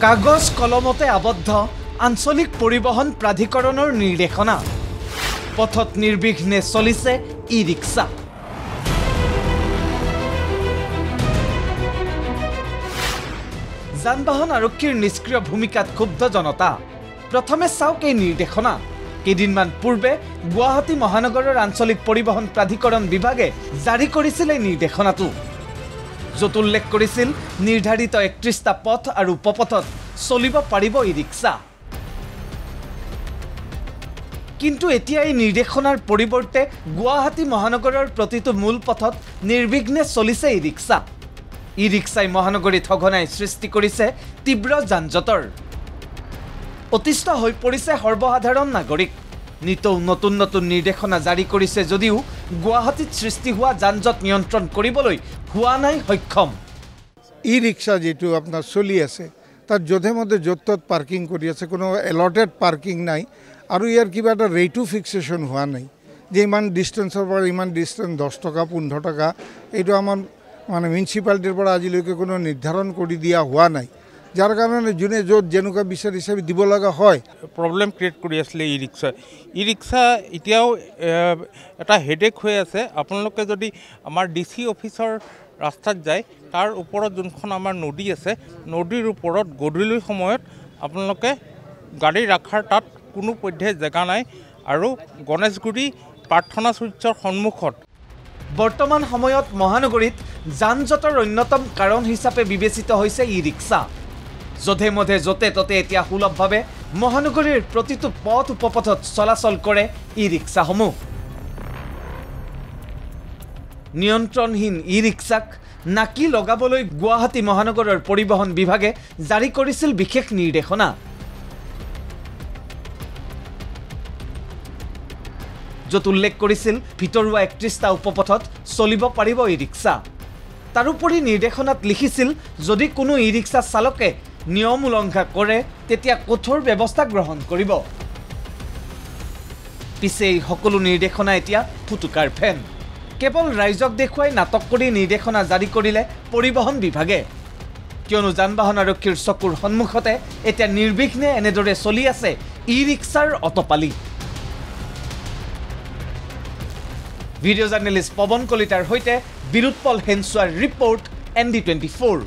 কাগজ কলমতে আবদ্ধ আঞ্চলিক পৰিবহন প্ৰাধিকৰণৰ নিৰ্দেশনা পথত নিৰ্বিঘ্নে চলিছে ই ৰিক্সা যান-বাহন আৰক্ষীৰ নিষ্ক্ৰিয় ভূমিকাত ক্ষুব্ধ জনতা প্ৰথমে চাওক এই নিৰ্দেশনা কেইদিনমান পূৰ্বে গুৱাহাটী মহানগৰৰ আঞ্চলিক পৰিবহন প্ৰাধিকৰণ বিভাগে জাৰি কৰিছিল এই নিৰ্দেশনাটো য'ত উল্লেখ কৰিছিল নিৰ্ধাৰিত ৩১টা পথ আৰু উপপথত চলিব পাৰিব ই ৰিক্সা কিন্তু এতিয়া এই নিৰ্দেশনাৰ পৰিৱৰ্তে গুৱাহাটী মহানগৰৰ প্ৰতিটো মূল পথত নিৰ্বিঘ্নে চলিছে ই ৰিক্সা ই ৰিক্সাই মহানগৰীত সঘনাই সৃষ্টি কৰিছে তীব্ৰ যানজঁটৰ অতিষ্ঠ হৈ পৰিছে সৰ্বসাধাৰণ নাগৰিক নিতৌ নতুন নতুন নিৰ্দেশনা জাৰি কৰিছে যদিও গুৱাহাটীত সৃষ্টি হোৱা যানজঁট নিয়ন্ত্ৰণ কৰিবলৈ হোৱা নাই সক্ষম ই ৰিক্সা যেটো আপোনাৰ চলি আছে তাত যধে মধে য'ত ত'ত পাৰ্কিং কৰি আছে কোনো এলটেড পাৰ্কিং নাই আৰু ইয়াৰ কিবা এটা ৰেটো ফিক্সেশ্যন হোৱা নাই যে ইমান ডিষ্টেঞ্চৰ পৰা ইমান ডিষ্টেঞ্চ 10 টকা 15 টকা এইটো আমাৰ মানে মিউনিচিপালিটিৰ পৰা আজিলৈকে কোনো নিৰ্ধাৰণ কৰি দিয়া হোৱা নাই যাৰ কাৰণে যোনে য'ত যেনেকুৱা বিচাৰিছে দিব লগা হয় প্ৰব্লেম ক্ৰিয়েট কৰি আছিলে ই ৰিক্সা এতিয়াও এটা হেডেক হৈ আছে আপোনালোকে যদি আমাৰ ডিসি অফিচৰ ৰাস্তাত যায় তাৰ ওপৰত যোনখন আমাৰ নদী আছে নদীৰ ওপৰত গধূলি সময়ত আপোনালোকে গাড়ী ৰাখাৰ তাত কোনো পধ্যে জেগা নাই আৰু গণেশগুৰি প্ৰাৰ্থনা চৰ্চৰ সন্মুখত বৰ্তমান সময়ত মহানগৰীত যানজঁটৰ অন্যতম কাৰণ হিচাপে বিবেচিত হৈছে ই ৰিক্সা যধে মধে যতে ততে এতিয়া সুলভভাৱে মহানগৰীৰ প্ৰতিটো পথ উপপথত চলাচল কৰে ই ৰিক্সাসমূহ নিয়ন্ত্ৰণহীন ই ৰিক্সাক নাকি লগাবলৈ গুৱাহাটী মহানগৰৰ পৰিবহন বিভাগে জাৰি কৰিছিল বিশেষ নিৰ্দেশনা য'ত উল্লেখ কৰিছিল ভিতৰুৱা ৩১টা উপপথত চলিব পাৰিব ই ৰিক্সা তাৰোপৰি নিৰ্দেশনাত লিখিছিল যদি কোনো ই ৰিক্সা চালকে নিয়ম উলংঘা কৰে তেতিয়া কঠোৰ ব্যৱস্থা গ্ৰহণ কৰিব পিছে এই সকলো নিৰ্দেশনা এতিয়া ফুটুকাৰ ফেন কেৱল ৰাইজক দেখুৱাই নাটক কৰি নিৰ্দেশনা জাৰি কৰিলে পৰিবহন বিভাগে কিয়নো যান-বাহন আৰক্ষীৰ চকুৰ সন্মুখতে এতিয়া নিৰ্বিঘ্নে এনেদৰে চলি আছে ই ৰিক্সাৰ অটপালি ভিডিঅ' জাৰ্নেলিষ্ট পৱন কলিতাৰ সৈতে বিৰুৎপল হেনচুৱাৰ ৰিপৰ্ট ND24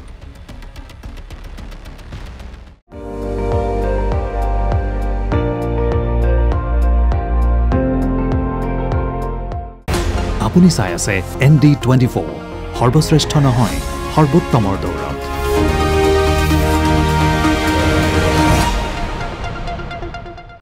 আপুনি চাই আছে ND24 সৰ্বশ্ৰেষ্ঠ নহয় সৰ্বোত্তমৰ দৌৰ